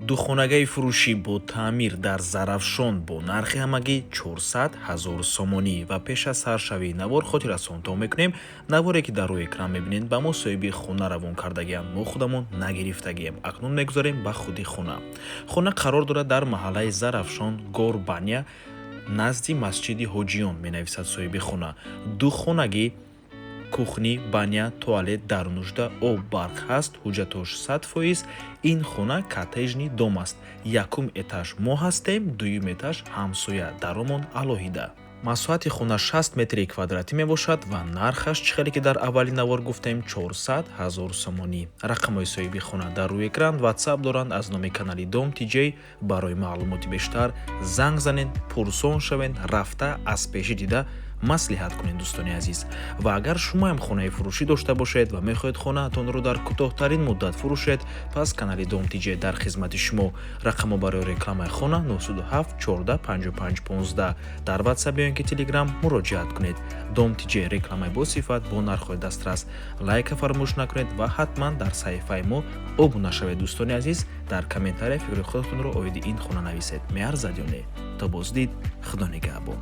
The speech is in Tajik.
духонагаи фурӯшӣ бо таъмир дар Зарафшон бо нархи ҳамагӣ 400 000 сомонӣ ва пеш аз саршавии навор хотиррасонтон мекунем. Наворе ки дар рӯи экран мебинед ба мо соҳиби хона равон кардагианд. Мо худамон нагирифтагием. Акнун мегузарем ба худи хона. Хона қарор дорад дар маҳаллаи Зарафшон, Горбаня, назди масҷиди ҳоҷиён, менависад соҳиби хона. Духонагӣ, кухни, баня, туалет, дарнӯшта, об, барқ ҳаст. ҳуҷҷатош 100%. ин хона коттеҷни дом аст. Якум этаж мо ҳастем, дуюм этаж ҳамсоя, даромон алоҳида. масоҳати хона 60 метри квадратӣ мебошад ва нархаш чӣ хеле ки дар аввалин навор гуфтем 400 000 сомонӣ. Рақамҳои соҳиби хона дар рӯи экран. WhatsApp доранд. Аз номи канали Дом TJ барои маълумоти бештар занг занед, пурсон шавед, рафта аз пеши дида маслиҳат кунед. Дӯстони азиз, ва агар шумоам хонаи фурӯшӣ дошта бошед ва мехоҳед хонаатонро дар кӯтоҳтарин муддат фурӯшед, пас канали Дом TJ дар хизмати шумо. рақамҳо барои рекламаи хона 97 14 55 15. дар WhatsApp ё ин ки Telegram муроҷиат кунед. Дом TJ рекламаи босифат бо нархҳои дастрас. лайка фаромӯш накунед ва ҳатман дар саҳифаи мо обуна шавед. Дӯстони азиз, дар комментария фикри худатонро оиди ин хона нависед. Меарзад ё не? То боздид, худо нигаҳбон.